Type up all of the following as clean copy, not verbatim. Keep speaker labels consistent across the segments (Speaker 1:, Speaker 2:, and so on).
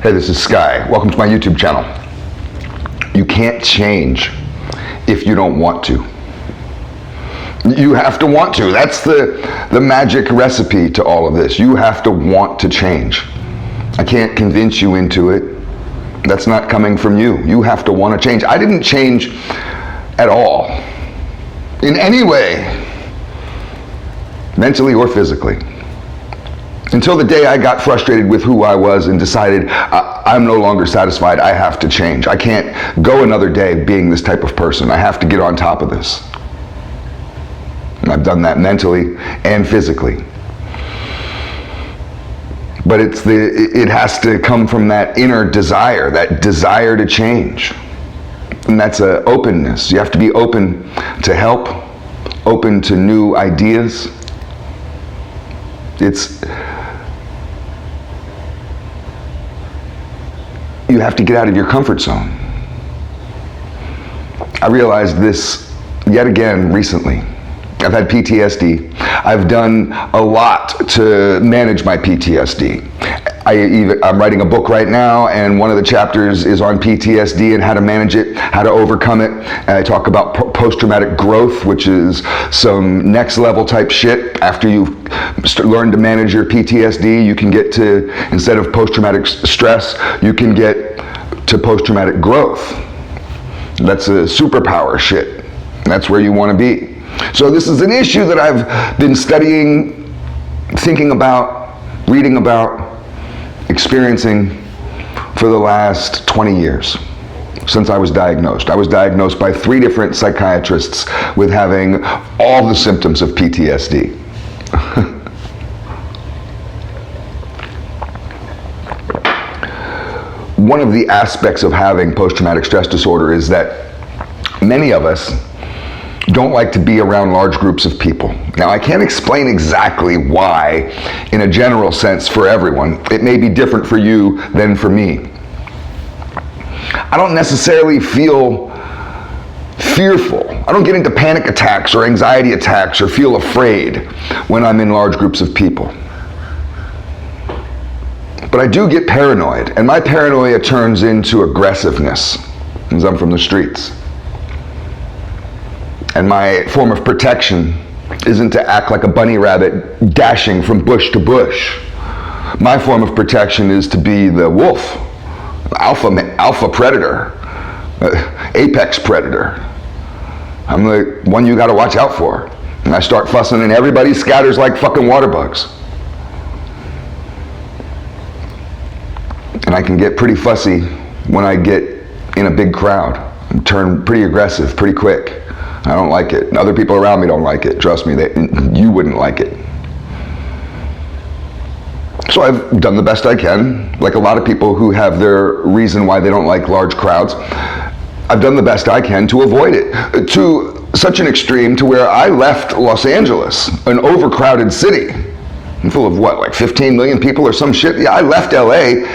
Speaker 1: Hey, this is Sky. Welcome to my YouTube channel. You can't change if you don't want to. You have to want to. That's the magic recipe to all of this. You have to want to change. I can't convince you into it. That's not coming from you. You have to want to change. I didn't change at all, in any way, mentally or physically, until the day I got frustrated with who I was and decided I'm no longer satisfied. I have to change. I can't go another day being this type of person. I have to get on top of this. And I've done that mentally and physically. But it has to come from that inner desire, that desire to change. And that's an openness. You have to be open to help, open to new ideas. You have to get out of your comfort zone. I realized this yet again recently. I've had PTSD. I've done a lot to manage my PTSD. I'm writing a book right now, and one of the chapters is on PTSD and how to manage it, how to overcome it. And I talk about post-traumatic growth, which is some next level type shit. After you learn to manage your PTSD, you can get to, instead of post-traumatic stress, you can get to post-traumatic growth. That's a superpower shit. That's where you want to be. So this is an issue that I've been studying, thinking about, reading about, experiencing for the last 20 years, since I was diagnosed. I was diagnosed by 3 different psychiatrists with having all the symptoms of PTSD. One of the aspects of having post-traumatic stress disorder is that many of us don't like to be around large groups of people. Now, I can't explain exactly why in a general sense for everyone. It may be different for you than for me. I don't necessarily feel fearful. I don't get into panic attacks or anxiety attacks or feel afraid when I'm in large groups of people. But I do get paranoid, and my paranoia turns into aggressiveness, because I'm from the streets. And my form of protection isn't to act like a bunny rabbit dashing from bush to bush. My form of protection is to be the wolf, alpha predator, apex predator. I'm the one you gotta watch out for. And I start fussing and everybody scatters like fucking water bugs. And I can get pretty fussy when I get in a big crowd. I turn pretty aggressive pretty quick. I don't like it. And other people around me don't like it. Trust me, you wouldn't like it. So I've done the best I can. Like a lot of people who have their reason why they don't like large crowds, I've done the best I can to avoid it. To such an extreme to where I left Los Angeles, an overcrowded city, full of what, like 15 million people or some shit? Yeah, I left LA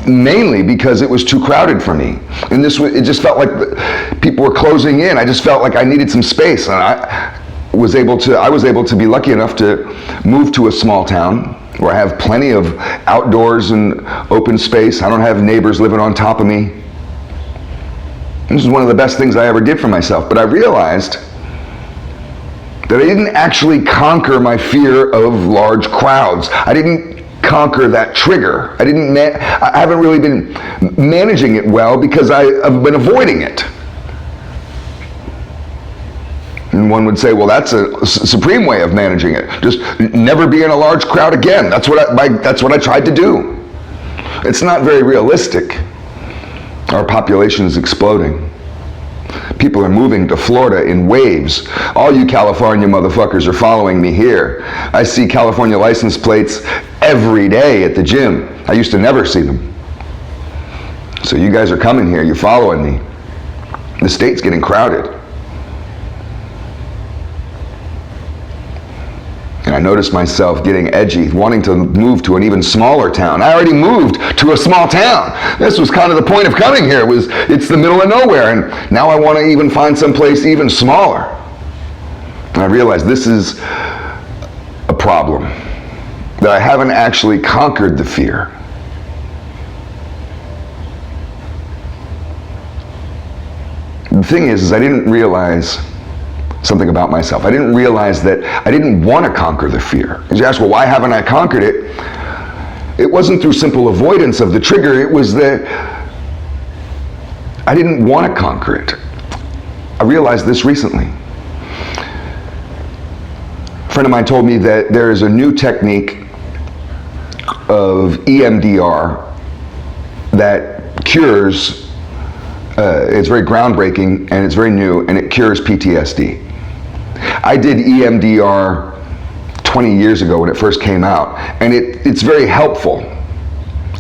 Speaker 1: mainly because it was too crowded for me. And it just felt like people were closing in. I just felt like I needed some space. And I was able to be lucky enough to move to a small town where I have plenty of outdoors and open space. I don't have neighbors living on top of me. This is one of the best things I ever did for myself. But I realized that I didn't actually conquer my fear of large crowds. I didn't conquer that trigger. I haven't really been managing it well because I've been avoiding it. And one would say, well, that's a supreme way of managing it. Just never be in a large crowd again. That's what I tried to do. It's not very realistic. Our population is exploding. People are moving to Florida in waves. All you California motherfuckers are following me here. I see California license plates every day at the gym. I used to never see them. So you guys are coming here, you're following me. The state's getting crowded. And I noticed myself getting edgy, wanting to move to an even smaller town. I already moved to a small town. This was kind of the point of coming here. It's the middle of nowhere, and now I want to even find someplace even smaller. And I realized this is a problem, that I haven't actually conquered the fear. the thing is I didn't realize something about myself. I didn't realize that I didn't want to conquer the fear. You ask, well, why haven't I conquered it? It wasn't through simple avoidance of the trigger. It was that I didn't want to conquer it. I realized this recently. A friend of mine told me that there is a new technique of EMDR that cures, it's very groundbreaking and it's very new, and it cures PTSD. I did EMDR 20 years ago when it first came out, and it's very helpful.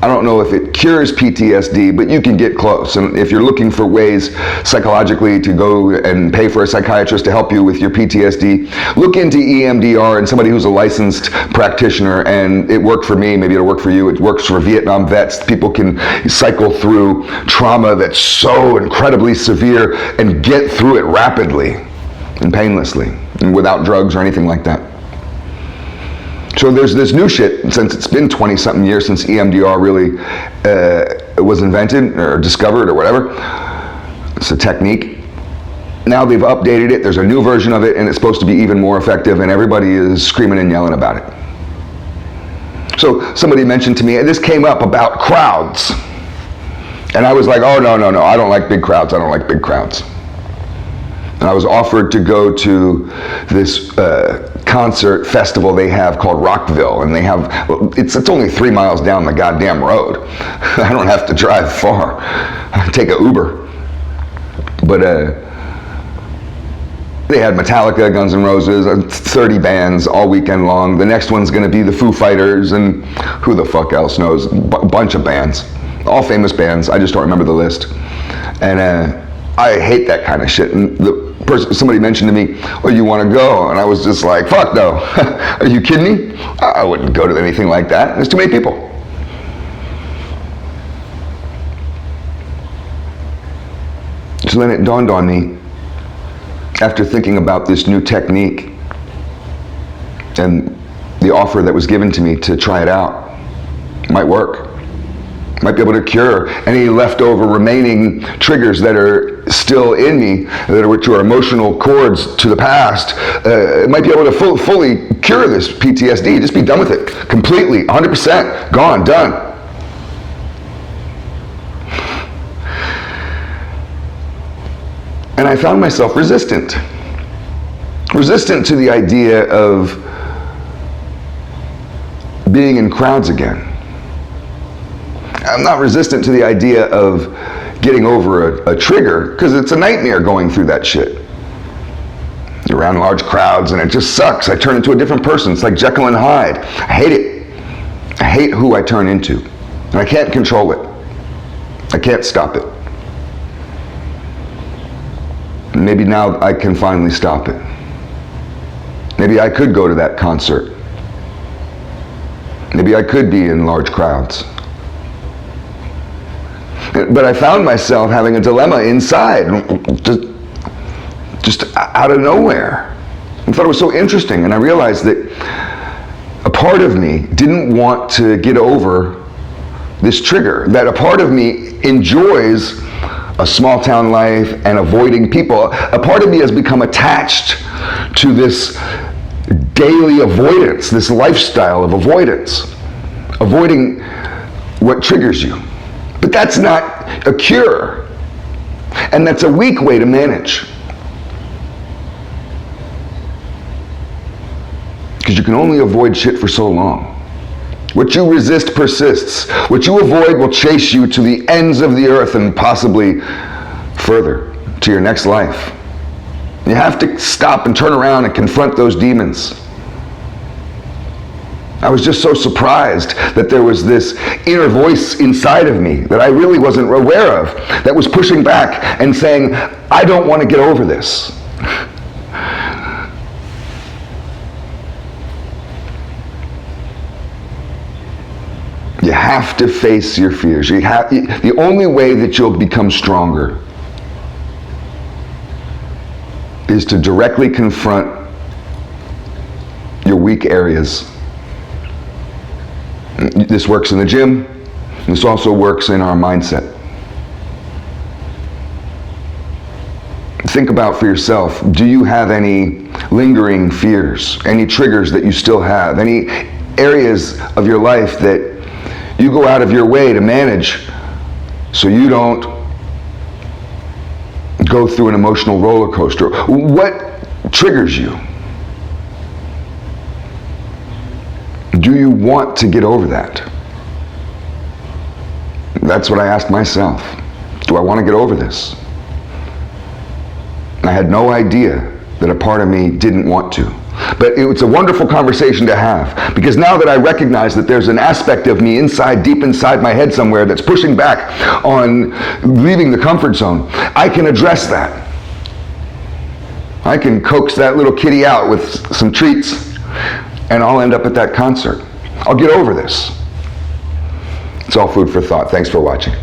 Speaker 1: I don't know if it cures PTSD, but you can get close. And if you're looking for ways psychologically to go and pay for a psychiatrist to help you with your PTSD, look into EMDR and somebody who's a licensed practitioner. And it worked for me, maybe it'll work for you. It works for Vietnam vets. People can cycle through trauma that's so incredibly severe and get through it rapidly and painlessly and without drugs or anything like that. So there's this new shit, since it's been 20-something years since EMDR really was invented or discovered or whatever. It's a technique. Now they've updated it, there's a new version of it, and it's supposed to be even more effective, and everybody is screaming and yelling about it. So somebody mentioned to me, and this came up about crowds. And I was like, oh, no, I don't like big crowds, I don't like big crowds. And I was offered to go to this concert festival they have called Rockville, and they have, it's only 3 miles down the goddamn road. I don't have to drive far. I take an Uber. But they had Metallica, Guns N' Roses, 30 bands all weekend long. The next one's gonna be the Foo Fighters, and who the fuck else knows, a bunch of bands, all famous bands, I just don't remember the list. And I hate that kind of shit. And somebody mentioned to me, oh, you want to go? And I was just like, fuck no. Are you kidding me? I wouldn't go to anything like that. There's too many people. So then it dawned on me, after thinking about this new technique and the offer that was given to me to try it out, it might work. Might be able to cure any leftover remaining triggers that are still in me, which are emotional cords to the past. It might be able to fully cure this PTSD. Just be done with it completely, 100%, gone, done. And I found myself resistant to the idea of being in crowds again. I'm not resistant to the idea of getting over a trigger, because it's a nightmare going through that shit. You're around large crowds and it just sucks. I turn into a different person. It's like Jekyll and Hyde. I hate it. I hate who I turn into. And I can't control it. I can't stop it. And maybe now I can finally stop it. Maybe I could go to that concert. Maybe I could be in large crowds. But I found myself having a dilemma inside, just out of nowhere. I thought it was so interesting, and I realized that a part of me didn't want to get over this trigger, that a part of me enjoys a small town life and avoiding people. A part of me has become attached to this daily avoidance, this lifestyle of avoidance, avoiding what triggers you. But that's not a cure, and that's a weak way to manage. Because you can only avoid shit for so long. What you resist persists. What you avoid will chase you to the ends of the earth and possibly further, to your next life. You have to stop and turn around and confront those demons. I was just so surprised that there was this inner voice inside of me that I really wasn't aware of, that was pushing back and saying, I don't want to get over this. You have to face your fears. The only way that you'll become stronger is to directly confront your weak areas. This works in the gym. This also works in our mindset. think about for yourself, do you have any lingering fears, any triggers that you still have, any areas of your life that you go out of your way to manage so you don't go through an emotional roller coaster? What triggers you? Do you want to get over that? That's what I asked myself. Do I want to get over this? I had no idea that a part of me didn't want to. But it's a wonderful conversation to have, because now that I recognize that there's an aspect of me inside, deep inside my head somewhere, that's pushing back on leaving the comfort zone, I can address that. I can coax that little kitty out with some treats, and I'll end up at that concert. I'll get over this. It's all food for thought. Thanks for watching.